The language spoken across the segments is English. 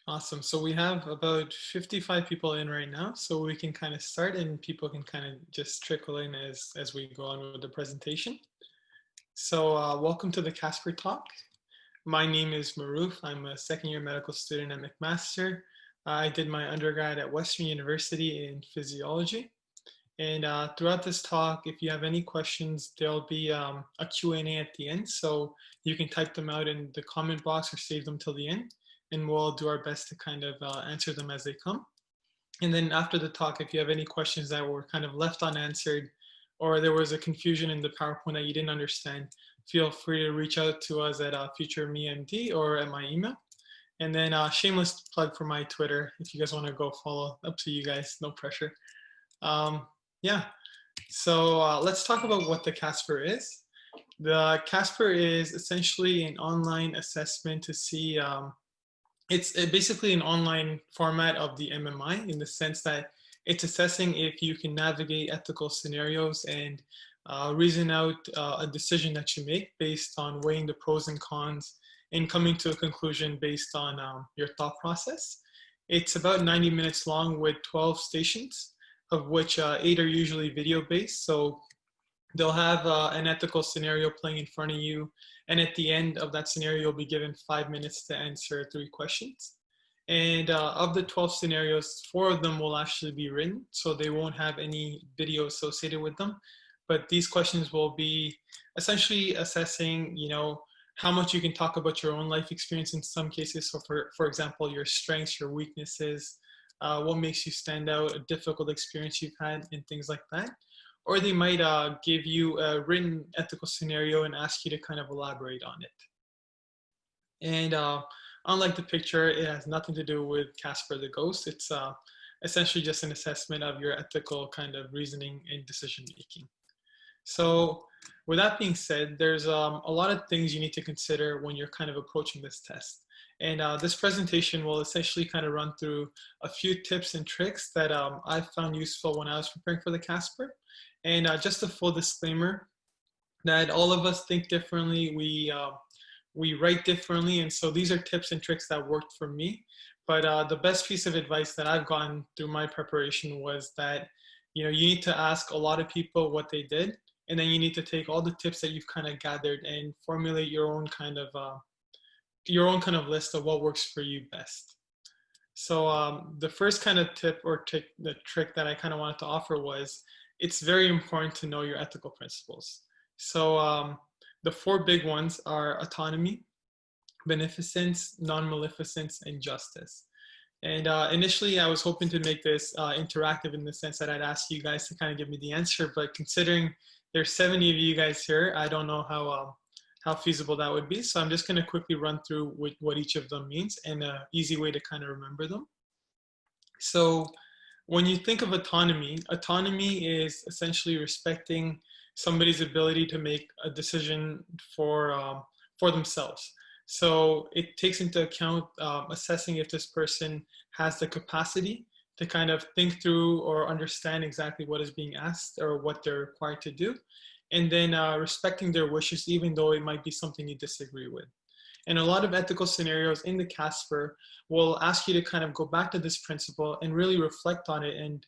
Awesome. So we have about 55 people in right now, so we can kind of start and people can kind of just trickle in as we go on with the presentation. So welcome to the CASPer talk. My name is Maruf. I'm a second year medical student at McMaster. I did my undergrad at Western University in physiology. And throughout this talk, if you have any questions, there'll be a Q&A at the end. So you can type them out in the comment box or save them till the end. And we'll do our best to kind of answer them as they come. And then after the talk, if you have any questions that were kind of left unanswered, or there was a confusion in the PowerPoint that you didn't understand, feel free to reach out to us at FutureMeMD or at my email. And then shameless plug for my Twitter. If you guys want to go follow, up to you guys, no pressure. Um, yeah, so let's talk about what the CASPer is. The CASPer is essentially an online assessment to see, it's basically an online format of the MMI in the sense that it's assessing if you can navigate ethical scenarios and reason out a decision that you make based on weighing the pros and cons and coming to a conclusion based on your thought process. It's about 90 minutes long with 12 stations, of which 8 are usually video based. So they'll have an ethical scenario playing in front of you. And at the end of that scenario, you'll be given 5 minutes to answer 3 questions. And of the 12 scenarios, 4 of them will actually be written. So they won't have any video associated with them. But these questions will be essentially assessing, how much you can talk about your own life experience in some cases. So for example, your strengths, your weaknesses, what makes you stand out, a difficult experience you've had, and things like that. Or they might give you a written ethical scenario and ask you to kind of elaborate on it. And unlike the picture, it has nothing to do with CASPer the Ghost. It's essentially just an assessment of your ethical kind of reasoning and decision making. So with that being said, there's a lot of things you need to consider when you're kind of approaching this test. And this presentation will essentially kind of run through a few tips and tricks that I found useful when I was preparing for the CASPer. And just a full disclaimer that all of us think differently, we write differently, and so these are tips and tricks that worked for me. But the best piece of advice that I've gotten through my preparation was that you need to ask a lot of people what they did, and then you need to take all the tips that you've kind of gathered and formulate your own kind of list of what works for you best. So the first kind of tip or the trick that I kind of wanted to offer was it's very important to know your ethical principles. So the 4 big ones are autonomy, beneficence, non-maleficence, and justice. And initially, I was hoping to make this interactive in the sense that I'd ask you guys to kind of give me the answer. But considering there's 70 of you guys here, I don't know how feasible that would be. So I'm just going to quickly run through what each of them means and an easy way to kind of remember them. So when you think of autonomy is essentially respecting somebody's ability to make a decision for themselves. So it takes into account assessing if this person has the capacity to kind of think through or understand exactly what is being asked or what they're required to do, and then respecting their wishes even though it might be something you disagree with. And a lot of ethical scenarios in the CASPer will ask you to kind of go back to this principle and really reflect on it and,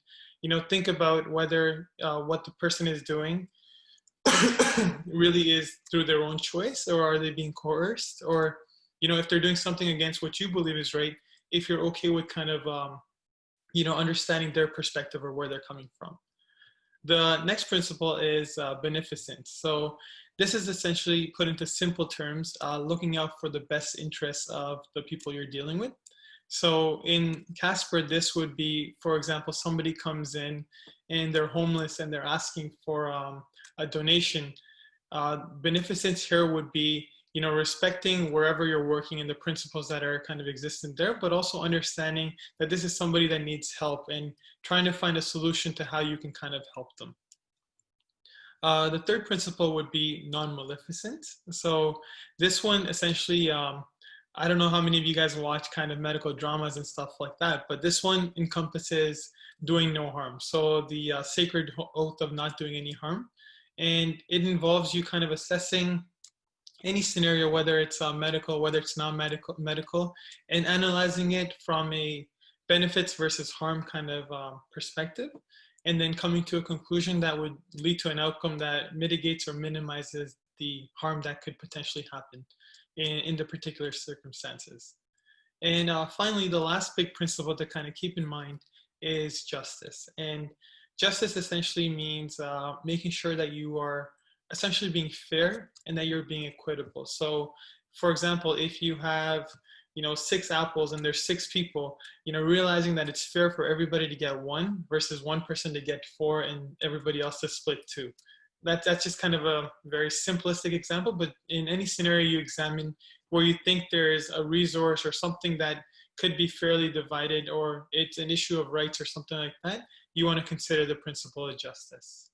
think about whether what the person is doing really is through their own choice, or are they being coerced, or, if they're doing something against what you believe is right, if you're okay with kind of, understanding their perspective or where they're coming from. The next principle is beneficence. So this is essentially, put into simple terms, looking out for the best interests of the people you're dealing with. So in CASPer, this would be, for example, somebody comes in and they're homeless and they're asking for a donation. Beneficence here would be, respecting wherever you're working and the principles that are kind of existent there, but also understanding that this is somebody that needs help and trying to find a solution to how you can kind of help them. The third principle would be non-maleficent. So this one essentially, I don't know how many of you guys watch kind of medical dramas and stuff like that, but this one encompasses doing no harm. So the sacred oath of not doing any harm. And it involves you kind of assessing any scenario, whether it's medical, whether it's non-medical, and analyzing it from a benefits versus harm kind of perspective, and then coming to a conclusion that would lead to an outcome that mitigates or minimizes the harm that could potentially happen in the particular circumstances. And finally, the last big principle to kind of keep in mind is justice. And justice essentially means making sure that you are essentially being fair and that you're being equitable. So, for example, if you have 6 apples and there's 6 people, realizing that it's fair for everybody to get 1 versus 1 person to get 4 and everybody else to split 2. That's just kind of a very simplistic example, but in any scenario you examine where you think there is a resource or something that could be fairly divided, or it's an issue of rights or something like that, you want to consider the principle of justice.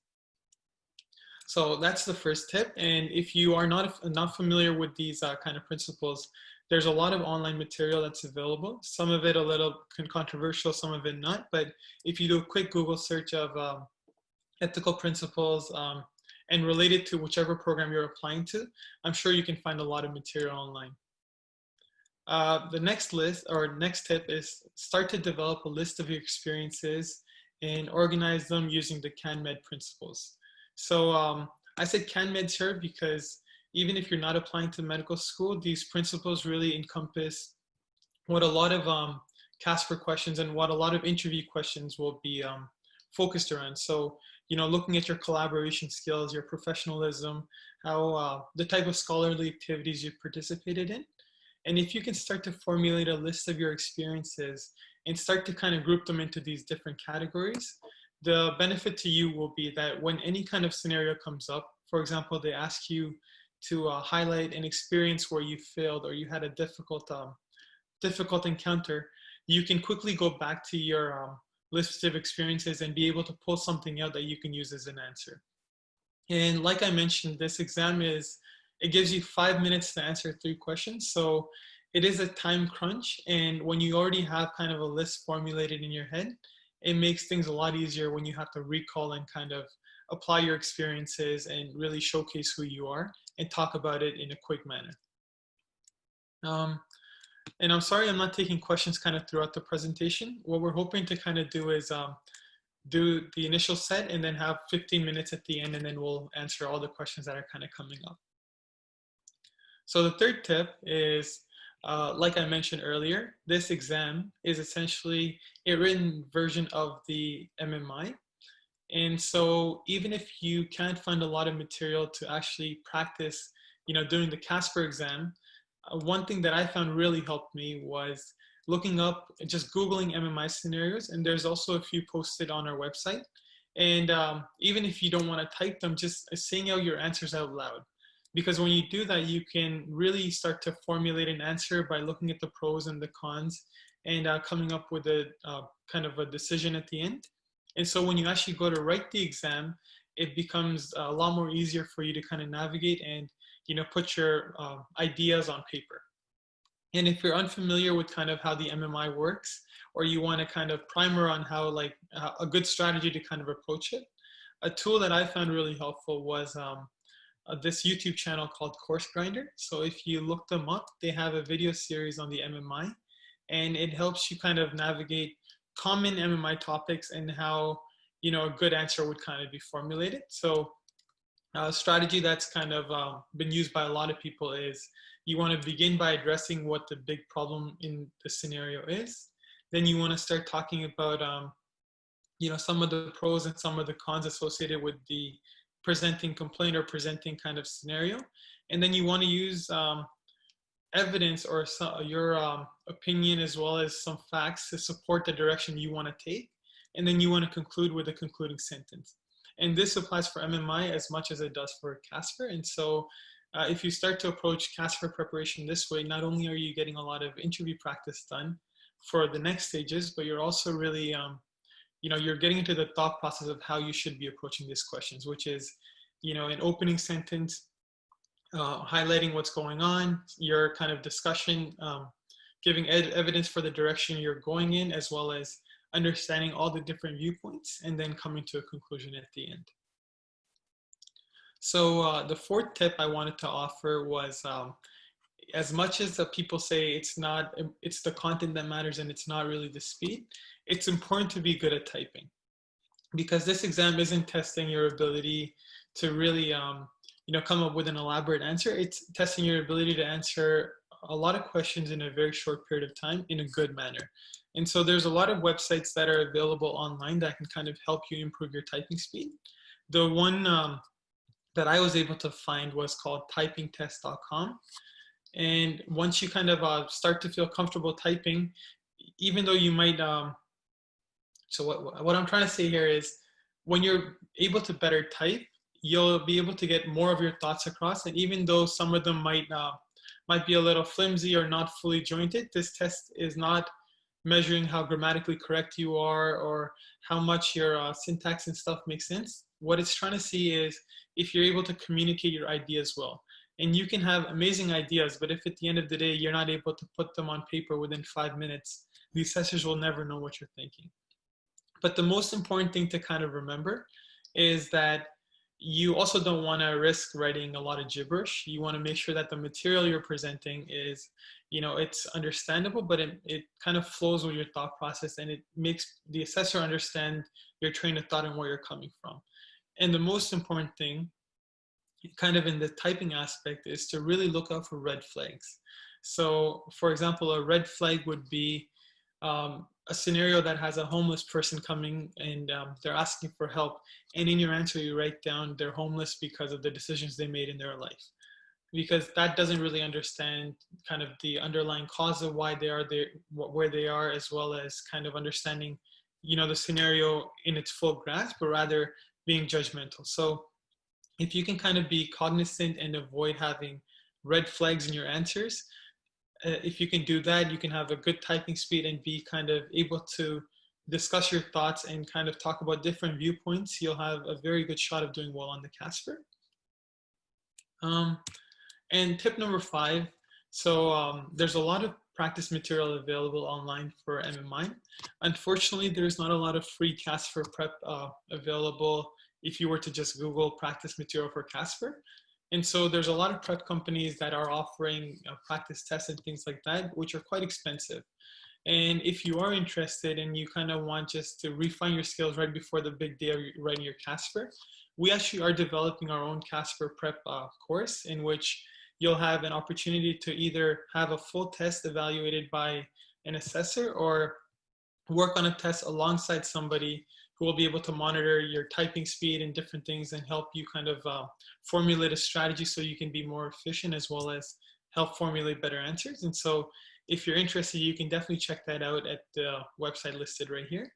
So that's the first tip. And if you are not familiar with these kind of principles, there's a lot of online material that's available. Some of it a little controversial, some of it not. But if you do a quick Google search of ethical principles and related to whichever program you're applying to, I'm sure you can find a lot of material online. The next tip is start to develop a list of your experiences and organize them using the CANMED principles. So I said CANMED here because even if you're not applying to medical school, these principles really encompass what a lot of CASPer questions and what a lot of interview questions will be focused around. So, looking at your collaboration skills, your professionalism, how the type of scholarly activities you've participated in. And if you can start to formulate a list of your experiences and start to kind of group them into these different categories, the benefit to you will be that when any kind of scenario comes up, for example, they ask you to highlight an experience where you failed or you had a difficult encounter, you can quickly go back to your list of experiences and be able to pull something out that you can use as an answer. And like I mentioned, this exam it gives you 5 minutes to answer 3 questions. So it is a time crunch. And when you already have kind of a list formulated in your head, it makes things a lot easier when you have to recall and kind of apply your experiences and really showcase who you are and talk about it in a quick manner. And I'm sorry I'm not taking questions kind of throughout the presentation. What we're hoping to kind of do is do the initial set and then have 15 minutes at the end, and then we'll answer all the questions that are kind of coming up. So the third tip is, like I mentioned earlier, this exam is essentially a written version of the MMI. And so even if you can't find a lot of material to actually practice, during the CASPer exam, one thing that I found really helped me was looking up, just Googling MMI scenarios. And there's also a few posted on our website. And even if you don't want to type them, just saying out your answers out loud. Because when you do that, you can really start to formulate an answer by looking at the pros and the cons and coming up with a kind of a decision at the end. And so when you actually go to write the exam, it becomes a lot more easier for you to kind of navigate and put your ideas on paper. And if you're unfamiliar with kind of how the MMI works, or you want a kind of primer on how a good strategy to kind of approach it, a tool that I found really helpful was this YouTube channel called Course Grinder. So if you look them up, they have a video series on the MMI, and it helps you kind of navigate common MMI topics and how a good answer would kind of be formulated. So a strategy that's kind of been used by a lot of people is you want to begin by addressing what the big problem in the scenario is. Then you want to start talking about some of the pros and some of the cons associated with the presenting complaint or presenting kind of scenario. And then you want to use evidence or your opinion as well as some facts to support the direction you want to take. And then you want to conclude with a concluding sentence. And this applies for MMI as much as it does for CASPer. And so if you start to approach CASPer preparation this way, not only are you getting a lot of interview practice done for the next stages, but you're also really you're getting into the thought process of how you should be approaching these questions, which is, an opening sentence, highlighting what's going on, your kind of discussion, giving evidence for the direction you're going in, as well as understanding all the different viewpoints, and then coming to a conclusion at the end. So the fourth tip I wanted to offer was as much as the people say it's the content that matters and it's not really the speed, it's important to be good at typing, because this exam isn't testing your ability to really come up with an elaborate answer. It's testing your ability to answer a lot of questions in a very short period of time in a good manner. And so there's a lot of websites that are available online that can kind of help you improve your typing speed. The one that I was able to find was called typingtest.com. And once you kind of start to feel comfortable typing, even though you might, so what I'm trying to say here is, when you're able to better type, you'll be able to get more of your thoughts across. And even though some of them might be a little flimsy or not fully jointed, this test is not measuring how grammatically correct you are or how much your syntax and stuff makes sense. What it's trying to see is if you're able to communicate your ideas well. And you can have amazing ideas, but if at the end of the day you're not able to put them on paper within 5 minutes, the assessors will never know what you're thinking. But the most important thing to kind of remember is that you also don't want to risk writing a lot of gibberish. You want to make sure that the material you're presenting is, it's understandable, but it kind of flows with your thought process, and it makes the assessor understand your train of thought and where you're coming from. And the most important thing, kind of in the typing aspect, is to really look out for red flags. So, for example, a red flag would be a scenario that has a homeless person coming and they're asking for help, and in your answer you write down they're homeless because of the decisions they made in their life, because that doesn't really understand kind of the underlying cause of why they are there, where they are, as well as kind of understanding the scenario in its full grasp, but rather being judgmental. So if you can kind of be cognizant and avoid having red flags in your answers, if you can do that, you can have a good typing speed and be kind of able to discuss your thoughts and kind of talk about different viewpoints. You'll have a very good shot of doing well on the CASPer. And tip number 5, so there's a lot of practice material available online for MMI. Unfortunately, there's not a lot of free CASPer prep available if you were to just Google practice material for CASPer. And so there's a lot of prep companies that are offering practice tests and things like that, which are quite expensive. And if you are interested and you kind of want just to refine your skills right before the big day of writing your CASPer, we actually are developing our own CASPer prep course, in which you'll have an opportunity to either have a full test evaluated by an assessor or work on a test alongside somebody who will be able to monitor your typing speed and different things and help you kind of formulate a strategy so you can be more efficient, as well as help formulate better answers. And so if you're interested, you can definitely check that out at the website listed right here.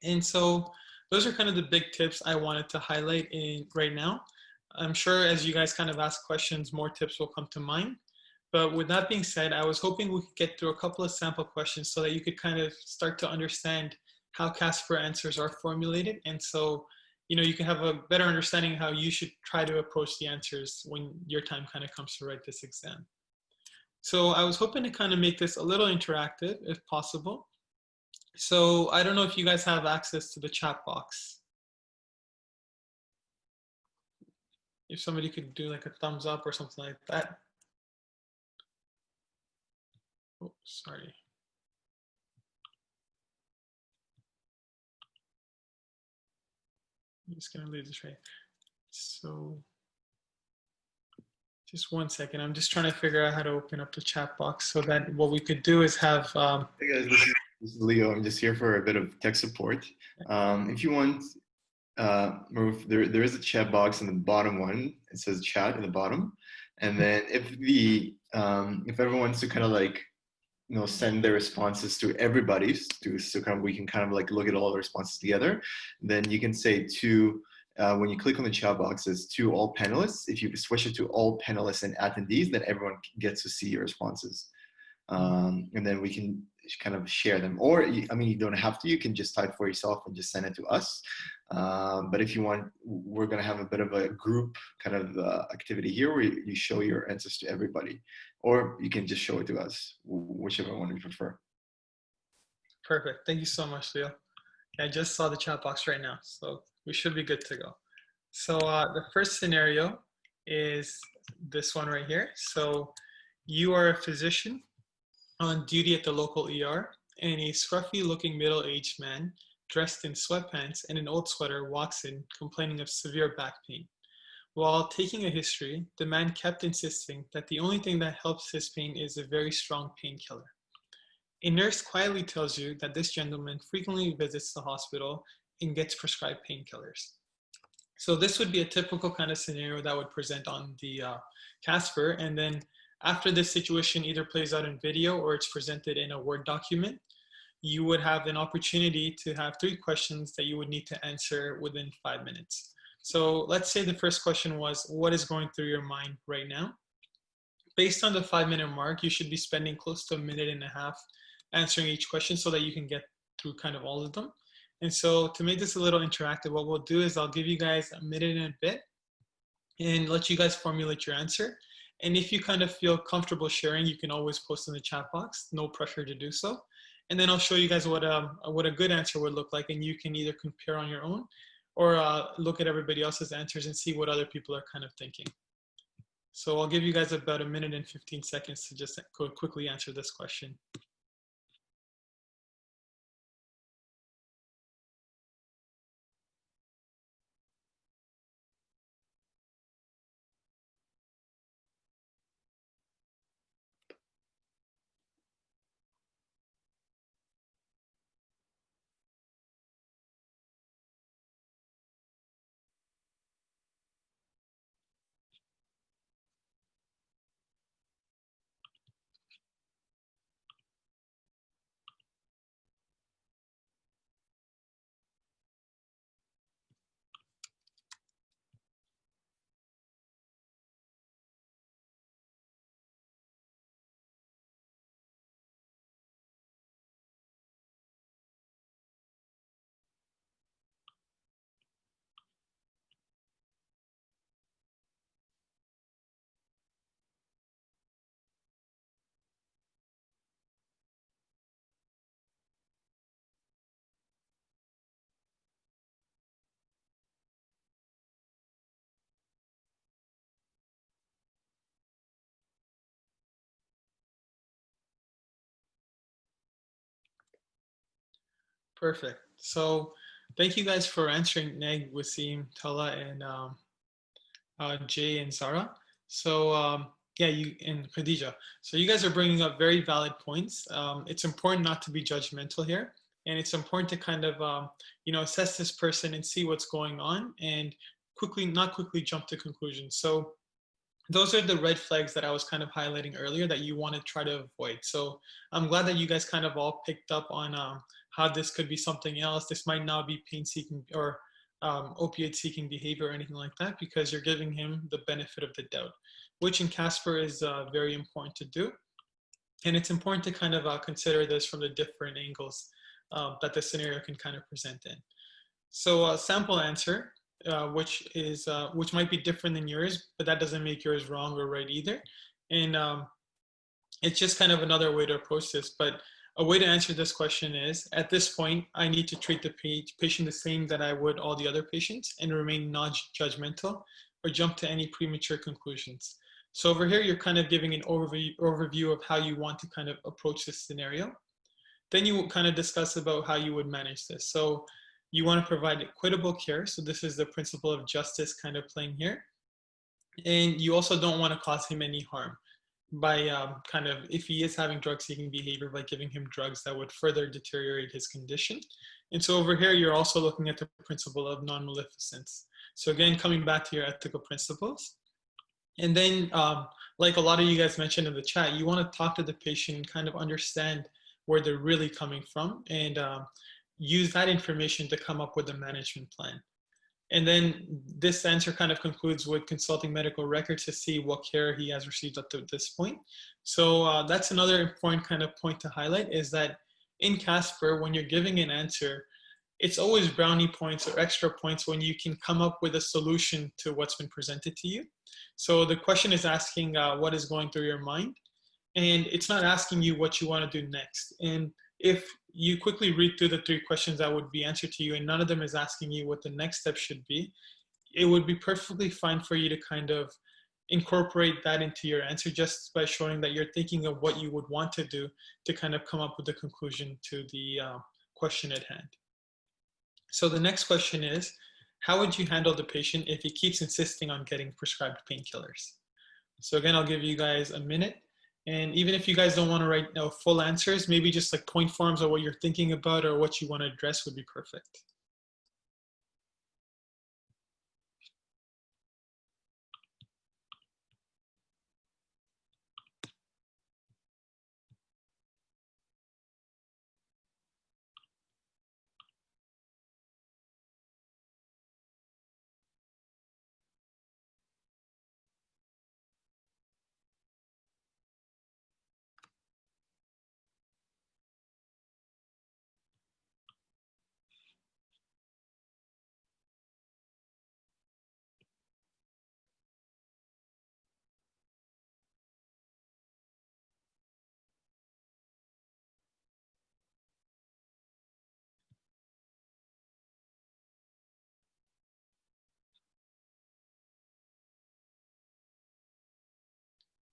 And so those are kind of the big tips I wanted to highlight right now. I'm sure as you guys kind of ask questions, more tips will come to mind. But with that being said, I was hoping we could get through a couple of sample questions so that you could kind of start to understand how CASPer answers are formulated. And so, you can have a better understanding how you should try to approach the answers when your time kind of comes to write this exam. So I was hoping to kind of make this a little interactive if possible. So I don't know if you guys have access to the chat box. If somebody could do like a thumbs up or something like that. Oh, sorry. I'm just gonna leave this right. So just one second. I'm just trying to figure out how to open up the chat box so that what we could do is have. Hey guys, this is Leo. I'm just here for a bit of tech support. If you want, Maruf, there is a chat box in the bottom one. It says chat at the bottom, and then if everyone wants to kind of like send their responses to everybody, so kind of we can kind of like look at all the responses together, then you can say to. When you click on the chat box, it's to all panelists. If you switch it to all panelists and attendees, then everyone gets to see your responses. And then we can kind of share them. Or, I mean, you don't have to. You can just type for yourself and just send it to us. But if you want, we're going to have a bit of a group kind of activity here where you show your answers to everybody. Or you can just show it to us, whichever one you prefer. Perfect. Thank you so much, Leo. I just saw the chat box right now, so we should be good to go. So the first scenario is this one right here. So you are a physician on duty at the local ER, and a scruffy looking middle-aged man dressed in sweatpants and an old sweater walks in complaining of severe back pain. While taking a history, the man kept insisting that the only thing that helps his pain is a very strong painkiller. A nurse quietly tells you that this gentleman frequently visits the hospital and gets prescribed painkillers. So this would be a typical kind of scenario that would present on the CASPer. And then after this situation either plays out in video or it's presented in a Word document, you would have an opportunity to have 3 questions that you would need to answer within 5 minutes. So let's say the first question was, what is going through your mind right now? Based on the 5-minute mark, you should be spending close to 1.5 minutes answering each question so that you can get through kind of all of them. And so to make this a little interactive, what we'll do is I'll give you guys 1 minute and a bit and let you guys formulate your answer. And if you kind of feel comfortable sharing, you can always post in the chat box, no pressure to do so. And then I'll show you guys what a good answer would look like, and you can either compare on your own or look at everybody else's answers and see what other people are kind of thinking. So I'll give you guys about 1 minute and 15 seconds to just quickly answer this question. Perfect. So thank you guys for answering, Neg, Wasim, Tala, and Jay and Zara. So yeah, you and Khadija. So you guys are bringing up very valid points. It's important not to be judgmental here, and it's important to kind of assess this person and see what's going on, and not quickly jump to conclusions. So those are the red flags that I was kind of highlighting earlier that you want to try to avoid. So I'm glad that you guys kind of all picked up on how this could be something else. This might not be pain seeking or opioid seeking behavior or anything like that, because you're giving him the benefit of the doubt, which in CASPer is very important to do. And it's important to kind of consider this from the different angles that the scenario can kind of present in. So sample answer, which might be different than yours, but that doesn't make yours wrong or right either. And it's just kind of another way to approach this. But a way to answer this question is, at this point, I need to treat the patient the same that I would all the other patients and remain non-judgmental or jump to any premature conclusions. So over here, you're kind of giving an overview of how you want to kind of approach this scenario. Then you kind of discuss about how you would manage this. So you want to provide equitable care. So this is the principle of justice kind of playing here. And you also don't want to cause him any harm by kind of, if he is having drug-seeking behavior, by giving him drugs that would further deteriorate his condition. And so over here, you're also looking at the principle of non-maleficence. So again, coming back to your ethical principles. And then, like a lot of you guys mentioned in the chat, you want to talk to the patient and kind of understand where they're really coming from, and use that information to come up with a management plan. And then this answer kind of concludes with consulting medical records to see what care he has received up to this point. So that's another important kind of point to highlight, is that in CASPer, when you're giving an answer, it's always brownie points or extra points when you can come up with a solution to what's been presented to you. So the question is asking what is going through your mind, and it's not asking you what you want to do next. And if you quickly read through the 3 questions that would be answered to you, and none of them is asking you what the next step should be, it would be perfectly fine for you to kind of incorporate that into your answer just by showing that you're thinking of what you would want to do to kind of come up with the conclusion to the question at hand. So the next question is, how would you handle the patient if he keeps insisting on getting prescribed painkillers? So again, I'll give you guys a minute. And even if you guys don't want to write full answers, maybe just like point forms of what you're thinking about or what you want to address would be perfect.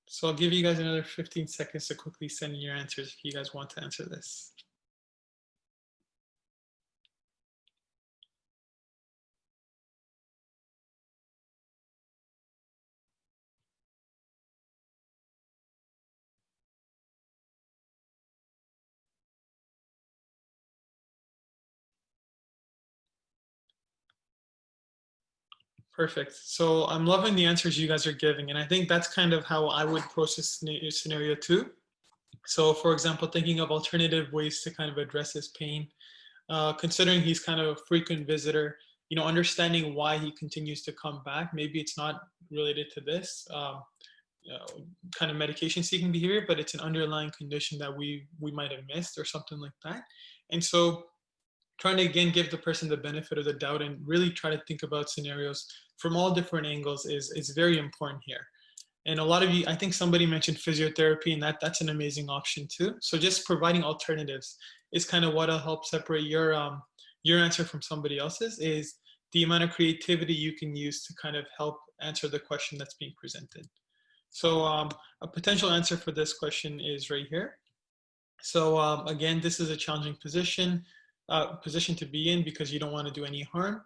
So I'll give you guys another 15 seconds to quickly send in your answers if you guys want to answer this. Perfect. So I'm loving the answers you guys are giving. And I think that's kind of how I would process scenario two. So for example, thinking of alternative ways to kind of address his pain, considering he's kind of a frequent visitor, understanding why he continues to come back. Maybe it's not related to this kind of medication seeking behavior, but it's an underlying condition that we might have missed or something like that. And so trying to again give the person the benefit of the doubt and really try to think about scenarios from all different angles is very important here. And a lot of you, I think somebody mentioned physiotherapy, and that's an amazing option too. So just providing alternatives is kind of what'll help separate your answer from somebody else's, is the amount of creativity you can use to kind of help answer the question that's being presented. So a potential answer for this question is right here. So again, this is a challenging position to be in because you don't want to do any harm,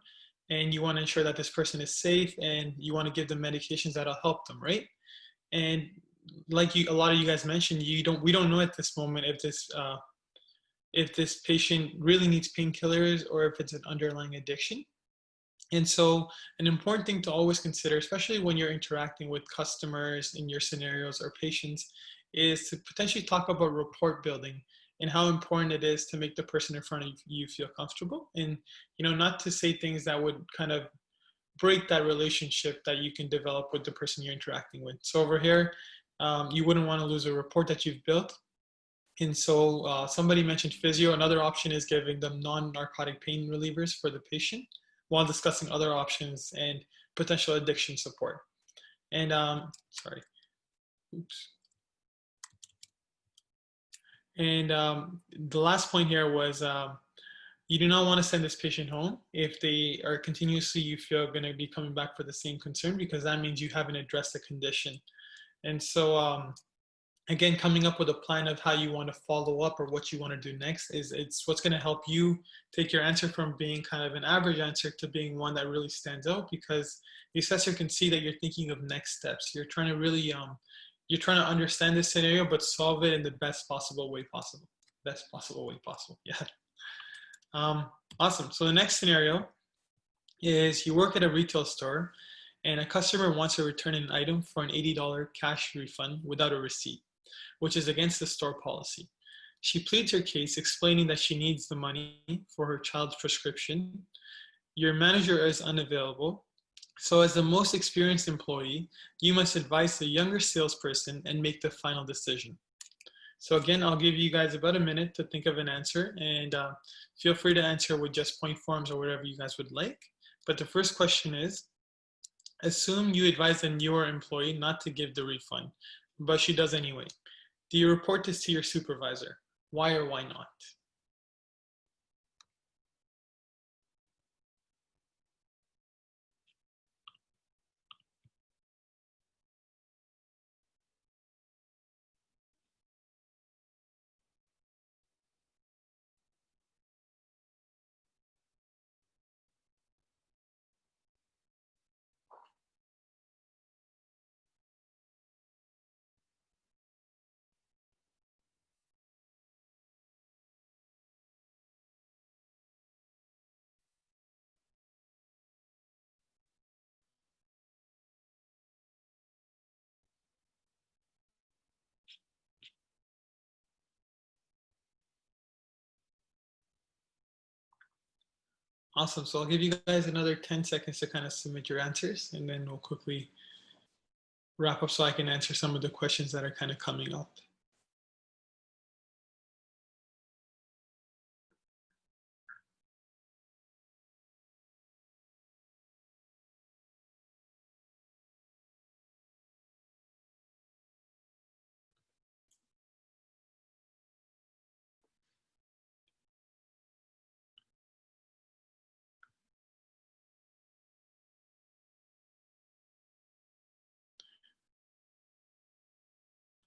and you want to ensure that this person is safe, and you want to give them medications that'll help them, right? And like a lot of you guys mentioned, we don't know at this moment if this patient really needs painkillers or if it's an underlying addiction. And so an important thing to always consider, especially when you're interacting with customers in your scenarios or patients, is to potentially talk about rapport building and how important it is to make the person in front of you feel comfortable, and not to say things that would kind of break that relationship that you can develop with the person you're interacting with. So over here, you wouldn't want to lose a rapport that you've built. And so somebody mentioned physio. Another option is giving them non-narcotic pain relievers for the patient while discussing other options and potential addiction support. And sorry, oops. And the last point here was you do not want to send this patient home if they are continuously, you feel, going to be coming back for the same concern, because that means you haven't addressed the condition. And so again, coming up with a plan of how you want to follow up or what you want to do next it's what's going to help you take your answer from being kind of an average answer to being one that really stands out, because the assessor can see that you're thinking of next steps. You're trying to really you're trying to understand this scenario but solve it in the best possible way possible. Yeah. Awesome. So the next scenario is you work at a retail store and a customer wants to return an item for an $80 cash refund without a receipt, which is against the store policy. She pleads her case, explaining that she needs the money for her child's prescription. Your manager is unavailable. So as the most experienced employee, you must advise the younger salesperson and make the final decision. So again, I'll give you guys about a minute to think of an answer, and feel free to answer with just point forms or whatever you guys would like. But the first question is, assume you advise a newer employee not to give the refund, but she does anyway. Do you report this to your supervisor? Why or why not? Awesome. So I'll give you guys another 10 seconds to kind of submit your answers, and then we'll quickly wrap up so I can answer some of the questions that are kind of coming up.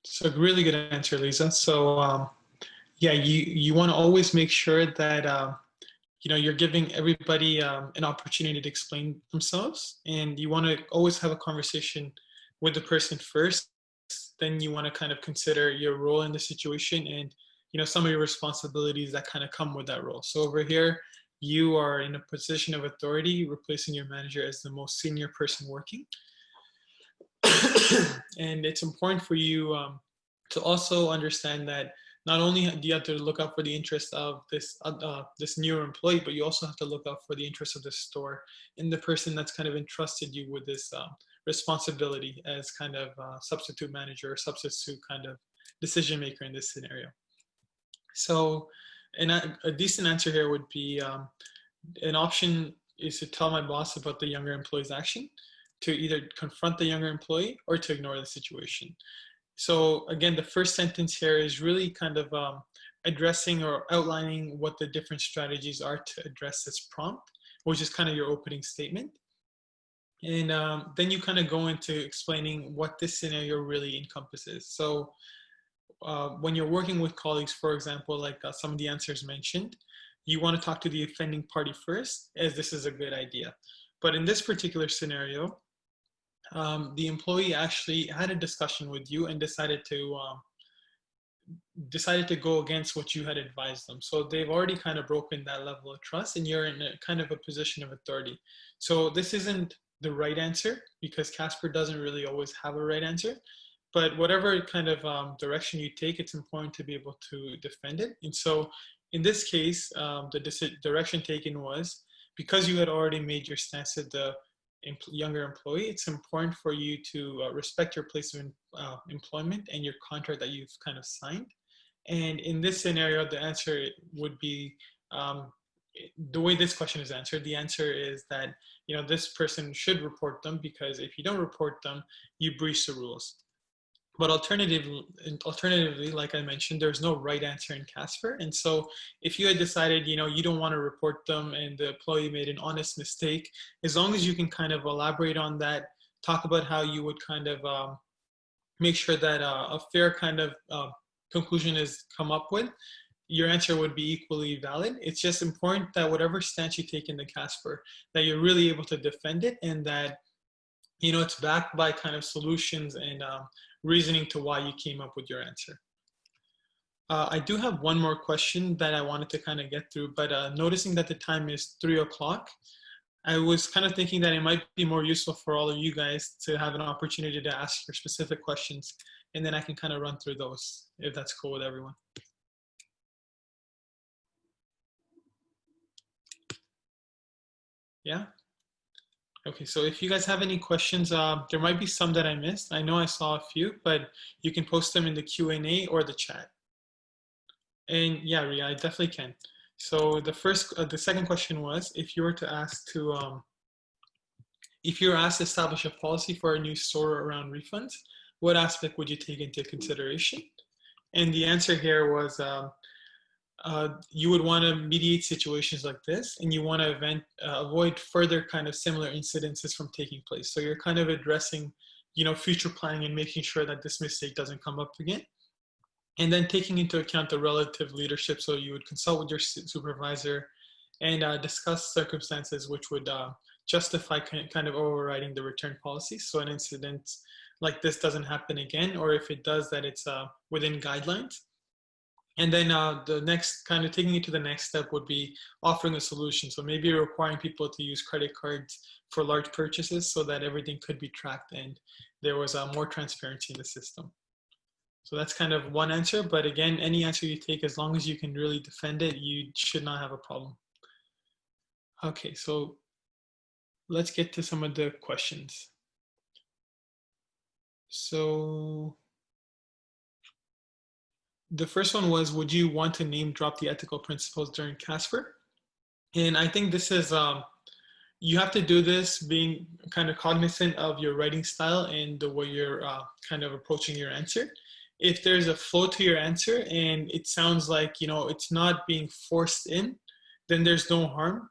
So really good answer, Lisa. So yeah, you want to always make sure that you're giving everybody an opportunity to explain themselves, and you want to always have a conversation with the person first. Then you want to kind of consider your role in the situation and some of your responsibilities that kind of come with that role. So over here, you are in a position of authority, replacing your manager as the most senior person working. And it's important for you to also understand that not only do you have to look out for the interest of this newer employee, but you also have to look out for the interest of the store and the person that's kind of entrusted you with this responsibility as kind of substitute manager or substitute kind of decision maker in this scenario. So, and a decent answer here would be an option is to tell my boss about the younger employee's action, to either confront the younger employee or to ignore the situation. So again, the first sentence here is really kind of addressing or outlining what the different strategies are to address this prompt, which is kind of your opening statement. And then you kind of go into explaining what this scenario really encompasses. So when you're working with colleagues, for example, like some of the answers mentioned, you want to talk to the offending party first, as this is a good idea. But in this particular scenario, the employee actually had a discussion with you and decided to go against what you had advised them. So they've already kind of broken that level of trust, and you're in a kind of a position of authority. So this isn't the right answer, because CASPer doesn't really always have a right answer. But whatever kind of direction you take, it's important to be able to defend it. And so in this case, the direction taken was, because you had already made your stance at the younger employee, it's important for you to respect your place of employment and your contract that you've kind of signed. And in this scenario, the answer would be, the way this question is answered, the answer is that this person should report them, because if you don't report them, you breach the rules. But alternatively, like I mentioned, there's no right answer in CASPer. And so if you had decided, you don't want to report them and the employee made an honest mistake, as long as you can kind of elaborate on that, talk about how you would kind of make sure that a fair kind of conclusion is come up with, your answer would be equally valid. It's just important that whatever stance you take in the CASPer, that you're really able to defend it, and that it's backed by kind of solutions and reasoning to why you came up with your answer. I do have one more question that I wanted to kind of get through, but noticing that the time is 3 o'clock, I was kind of thinking that it might be more useful for all of you guys to have an opportunity to ask your specific questions, and then I can kind of run through those, if that's cool with everyone. Yeah? Okay, so if you guys have any questions, there might be some that I missed. I know I saw a few, but you can post them in the Q&A or the chat. And yeah, Ria, I definitely can. So the second question was, if you were asked to establish a policy for a new store around refunds, what aspect would you take into consideration? And the answer here was, you would want to mediate situations like this, and you want to avoid further kind of similar incidences from taking place. So you're kind of addressing, future planning and making sure that this mistake doesn't come up again. And then taking into account the relative leadership. So you would consult with your supervisor and discuss circumstances which would justify kind of overriding the return policy. So an incident like this doesn't happen again, or if it does, that it's within guidelines. And then the next, kind of taking it to the next step, would be offering a solution. So maybe requiring people to use credit cards for large purchases so that everything could be tracked and there was more transparency in the system. So that's kind of one answer. But again, any answer you take, as long as you can really defend it, you should not have a problem. Okay, so let's get to some of the questions. So the first one was, would you want to name drop the ethical principles during CASPer? And I think this is, you have to do this being kind of cognizant of your writing style and the way you're kind of approaching your answer. If there's a flow to your answer and it sounds like, it's not being forced in, then there's no harm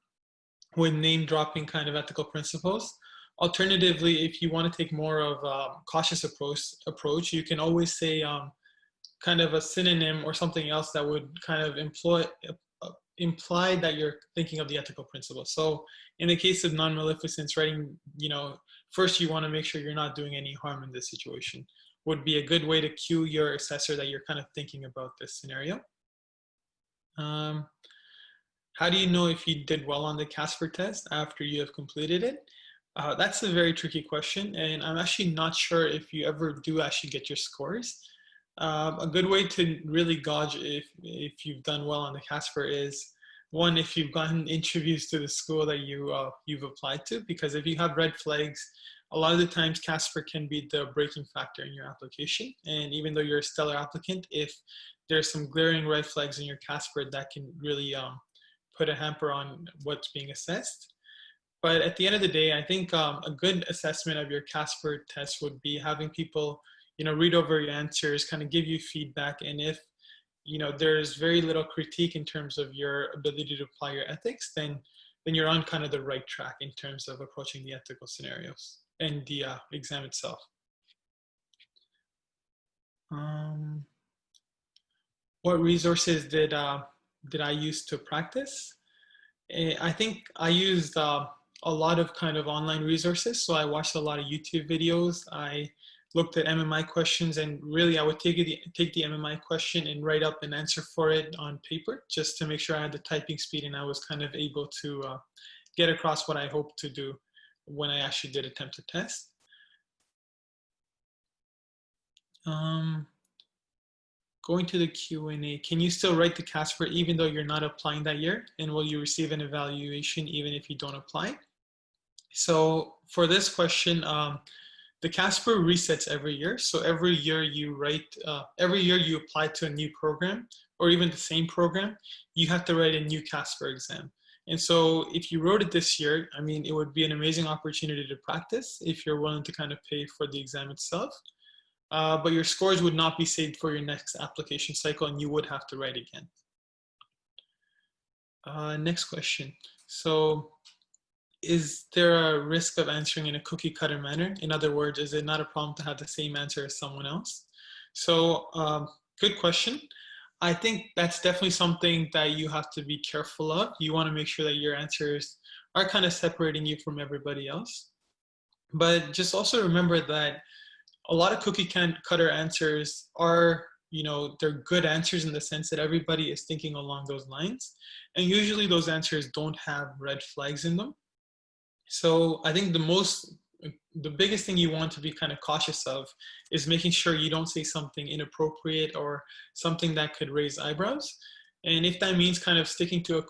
with name dropping kind of ethical principles. Alternatively, if you want to take more of a cautious approach, you can always say kind of a synonym or something else that would kind of imply that you're thinking of the ethical principles. So in the case of non-maleficence writing, first you want to make sure you're not doing any harm in this situation. Would be a good way to cue your assessor that you're kind of thinking about this scenario. How do you know if you did well on the CASPer test after you have completed it? That's a very tricky question, and I'm actually not sure if you ever do actually get your scores. A good way to really gauge if you've done well on the CASPer is, one, if you've gotten interviews to the school that you've applied to, because if you have red flags, a lot of the times CASPer can be the breaking factor in your application. And even though you're a stellar applicant, if there's some glaring red flags in your CASPer, that can really put a hamper on what's being assessed. But at the end of the day, I think a good assessment of your CASPer test would be having people, read over your answers, kind of give you feedback. And if, there's very little critique in terms of your ability to apply your ethics, then you're on kind of the right track in terms of approaching the ethical scenarios and the exam itself. What resources did I use to practice? I think I used a lot of kind of online resources. So I watched a lot of YouTube videos. I looked at MMI questions, and really I would take the MMI question and write up an answer for it on paper, just to make sure I had the typing speed and I was kind of able to get across what I hoped to do when I actually did attempt to test. Going to the Q&A, can you still write the CASPer even though you're not applying that year? And will you receive an evaluation even if you don't apply? So for this question, the CASPer resets every year. So every year you apply to a new program or even the same program, you have to write a new CASPer exam. And so if you wrote it this year, I mean, it would be an amazing opportunity to practice if you're willing to kind of pay for the exam itself. But your scores would not be saved for your next application cycle, and you would have to write again. Next question. So is there a risk of answering in a cookie cutter manner? In other words, is it not a problem to have the same answer as someone else? So good question. I think that's definitely something that you have to be careful of. You want to make sure that your answers are kind of separating you from everybody else. But just also remember that a lot of cookie cutter answers are, they're good answers in the sense that everybody is thinking along those lines. And usually those answers don't have red flags in them. So I think the biggest thing you want to be kind of cautious of is making sure you don't say something inappropriate or something that could raise eyebrows. And if that means kind of sticking to a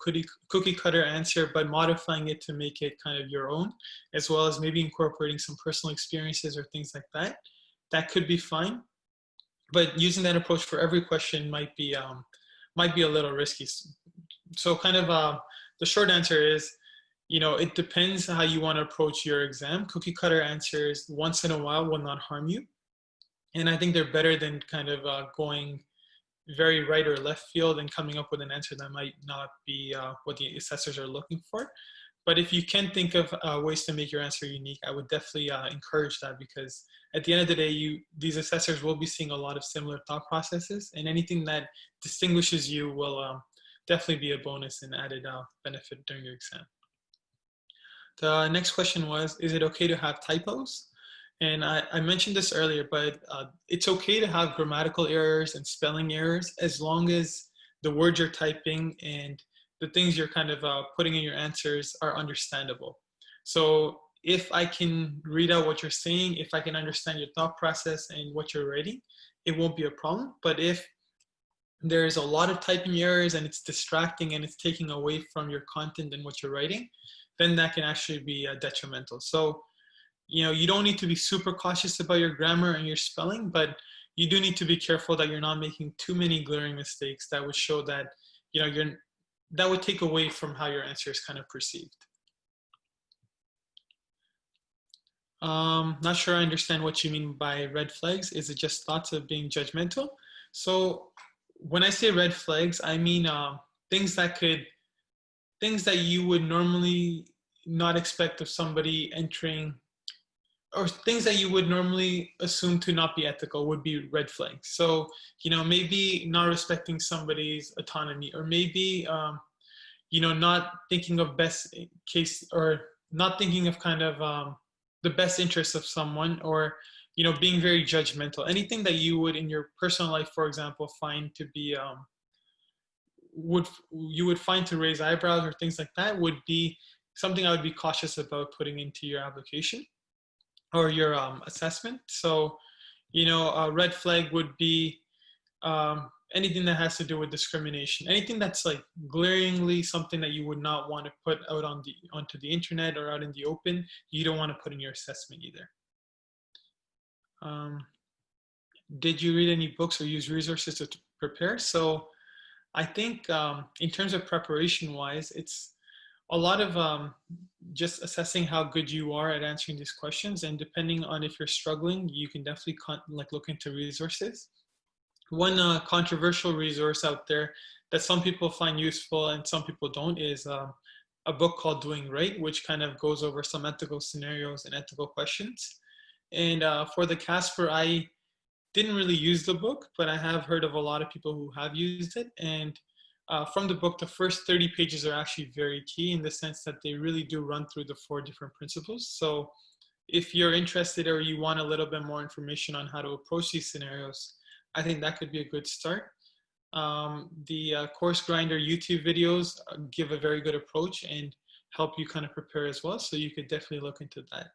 cookie cutter answer, but modifying it to make it kind of your own, as well as maybe incorporating some personal experiences or things like that, that could be fine. But using that approach for every question might be a little risky. So kind of the short answer is, it depends how you want to approach your exam. Cookie cutter answers once in a while will not harm you. And I think they're better than kind of going very right or left field and coming up with an answer that might not be what the assessors are looking for. But if you can think of ways to make your answer unique, I would definitely encourage that, because at the end of the day, these assessors will be seeing a lot of similar thought processes, and anything that distinguishes you will definitely be a bonus and added benefit during your exam. The next question was, is it okay to have typos? And I mentioned this earlier, but it's okay to have grammatical errors and spelling errors as long as the words you're typing and the things you're kind of putting in your answers are understandable. So if I can read out what you're saying, if I can understand your thought process and what you're writing, it won't be a problem. But if there's a lot of typing errors and it's distracting and it's taking away from your content and what you're writing, then that can actually be detrimental. So, you don't need to be super cautious about your grammar and your spelling, but you do need to be careful that you're not making too many glaring mistakes that would show that, that would take away from how your answer is kind of perceived. Not sure I understand what you mean by red flags. Is it just thoughts of being judgmental? So when I say red flags, I mean things that you would normally not expect of somebody entering, or things that you would normally assume to not be ethical would be red flags. So, maybe not respecting somebody's autonomy, or maybe, not thinking of best case, or not thinking of kind of the best interests of someone, or, being very judgmental. Anything that you would in your personal life, for example, find to be, you would find to raise eyebrows or things like that would be something I would be cautious about putting into your application or your assessment. So, a red flag would be anything that has to do with discrimination, anything that's like glaringly something that you would not want to put out onto the internet or out in the open. You don't want to put in your assessment either. Did you read any books or use resources to prepare? So I think in terms of preparation wise, it's a lot of just assessing how good you are at answering these questions, and depending on if you're struggling, you can definitely look into resources. One controversial resource out there that some people find useful and some people don't is a book called Doing Right, which kind of goes over some ethical scenarios and ethical questions. And for the CASPer, I didn't really use the book, but I have heard of a lot of people who have used it. And from the book, the first 30 pages are actually very key in the sense that they really do run through the 4 different principles. So if you're interested or you want a little bit more information on how to approach these scenarios, I think that could be a good start. The Course Grinder YouTube videos give a very good approach and help you kind of prepare as well. So you could definitely look into that.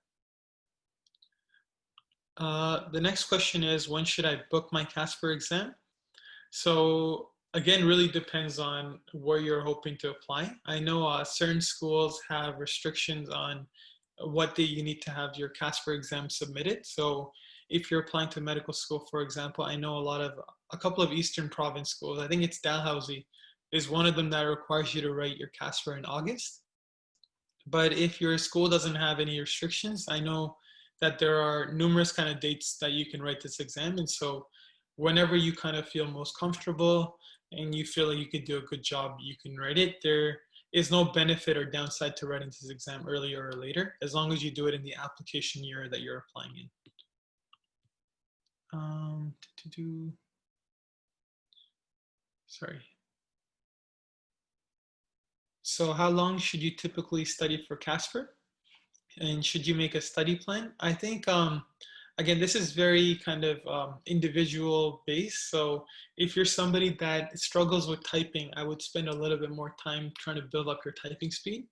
The next question is, when should I book my CASPer exam? So again, really depends on where you're hoping to apply. I know certain schools have restrictions on what day you need to have your CASPer exam submitted. So if you're applying to medical school, for example, I know a couple of Eastern Province schools, I think it's Dalhousie, is one of them that requires you to write your CASPer in August. But if your school doesn't have any restrictions, I know that there are numerous kind of dates that you can write this exam. And so whenever you kind of feel most comfortable and you feel like you could do a good job, you can write it. There is no benefit or downside to writing this exam earlier or later, as long as you do it in the application year that you're applying in. Sorry. So how long should you typically study for CASPer? And should you make a study plan? I think, again, this is very kind of individual based. So if you're somebody that struggles with typing, I would spend a little bit more time trying to build up your typing speed.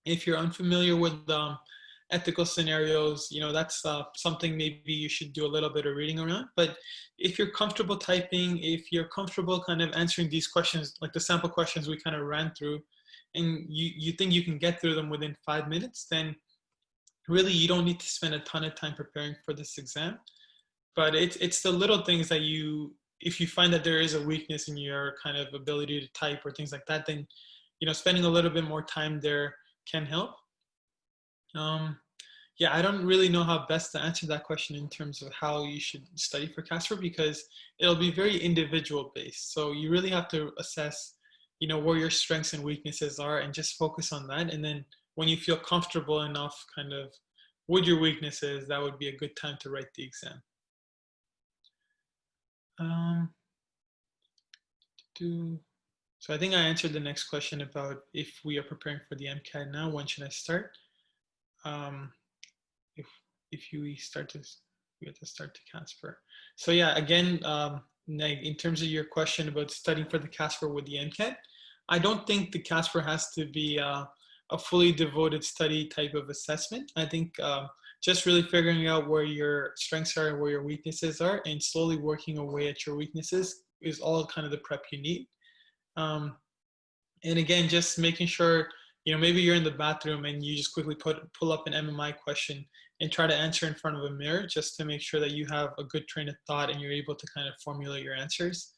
If you're unfamiliar with ethical scenarios, that's something maybe you should do a little bit of reading around. But if you're comfortable typing, if you're comfortable kind of answering these questions, like the sample questions we kind of ran through, and you think you can get through them within 5 minutes, then really you don't need to spend a ton of time preparing for this exam. But it's the little things that if you find that there is a weakness in your kind of ability to type or things like that, then spending a little bit more time there can help. Yeah, I don't really know how best to answer that question in terms of how you should study for CASPer, because it'll be very individual based. So you really have to assess, where your strengths and weaknesses are and just focus on that. And then when you feel comfortable enough kind of with your weaknesses, that would be a good time to write the exam. So I think I answered the next question about if we are preparing for the MCAT now, when should I start? If we have to start the CASPer. So yeah, again, in terms of your question about studying for the CASPer with the MCAT, I don't think the CASPer has to be a fully devoted study type of assessment. I think just really figuring out where your strengths are and where your weaknesses are, and slowly working away at your weaknesses is all kind of the prep you need. And again, just making sure, maybe you're in the bathroom and you just quickly pull up an MMI question and try to answer in front of a mirror, just to make sure that you have a good train of thought and you're able to kind of formulate your answers.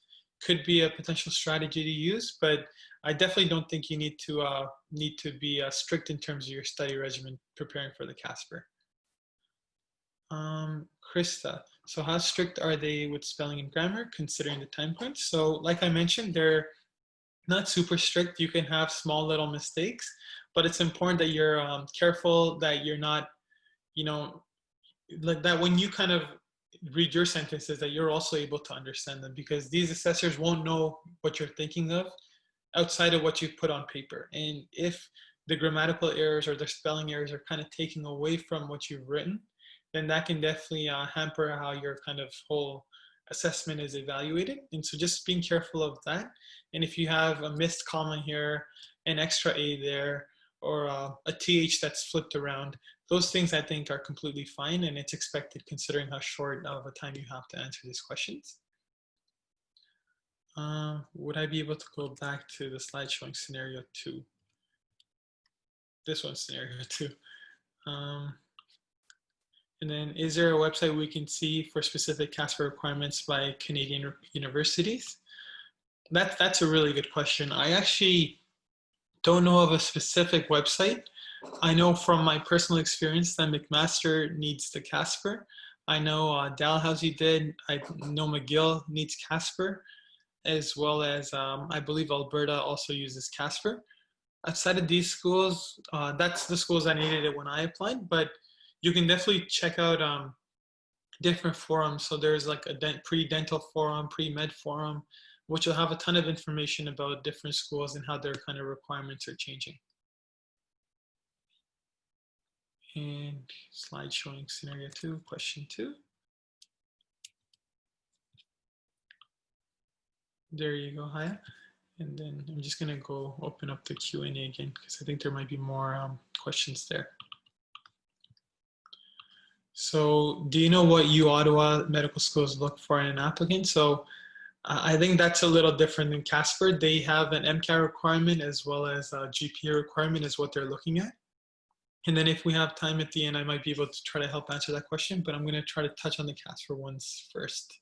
Could be a potential strategy to use, but I definitely don't think you need to be strict in terms of your study regimen preparing for the CASPer. Krista, so how strict are they with spelling and grammar considering the time crunch? So like I mentioned, they're not super strict. You can have small little mistakes, but it's important that you're careful, that you're not, like that when you kind of read your sentences, that you're also able to understand them, because these assessors won't know what you're thinking of outside of what you put on paper. And if the grammatical errors or the spelling errors are kind of taking away from what you've written, then that can definitely hamper how your kind of whole assessment is evaluated. And so just being careful of that. And if you have a missed comma here, an extra A there, or a TH that's flipped around, those things I think are completely fine, and it's expected considering how short of a time you have to answer these questions. Would I be able to go back to the slide showing scenario 2? This one's scenario 2. And then, is there a website we can see for specific CASPer requirements by Canadian universities? That's a really good question. I actually don't know of a specific website. I know from my personal experience that McMaster needs the CASPer. I know Dalhousie did. I know McGill needs CASPer, as well as I believe Alberta also uses CASPer. Outside of these schools, that's the schools I needed it when I applied, but you can definitely check out different forums. So there's like a pre-dental forum, pre-med forum, which will have a ton of information about different schools and how their kind of requirements are changing. And slide showing scenario 2, question 2. There you go, Haya. And then I'm just gonna go open up the Q&A again, because I think there might be more questions there. So do you know what Ottawa medical schools look for in an applicant? So I think that's a little different than CASPer. They have an MCAT requirement as well as a GPA requirement is what they're looking at. And then if we have time at the end, I might be able to try to help answer that question, but I'm going to try to touch on the CASPer ones first.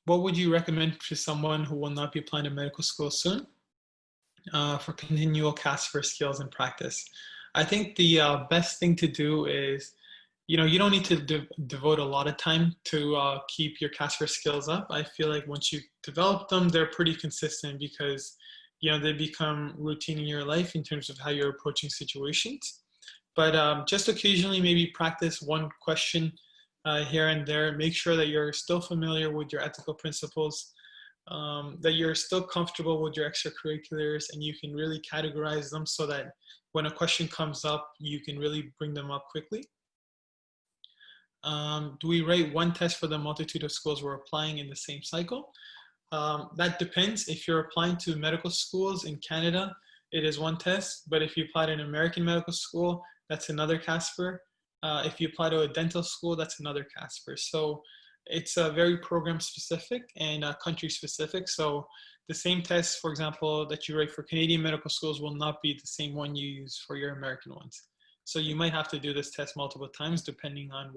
What would you recommend to someone who will not be applying to medical school soon for continual CASPer skills and practice? I think the best thing to do is, you don't need to devote a lot of time to keep your CASPer skills up. I feel like once you develop them, they're pretty consistent, because they become routine in your life in terms of how you're approaching situations. But just occasionally maybe practice one question here and there. Make sure that you're still familiar with your ethical principles, that you're still comfortable with your extracurriculars, and you can really categorize them so that when a question comes up, you can really bring them up quickly. Do we write one test for the multitude of schools we're applying in the same cycle? That depends. If you're applying to medical schools in Canada, it is one test. But if you apply to an American medical school, that's another CASPer. If you apply to a dental school, that's another CASPer. So it's very program specific and country specific. So the same test, for example, that you write for Canadian medical schools will not be the same one you use for your American ones. So you might have to do this test multiple times depending on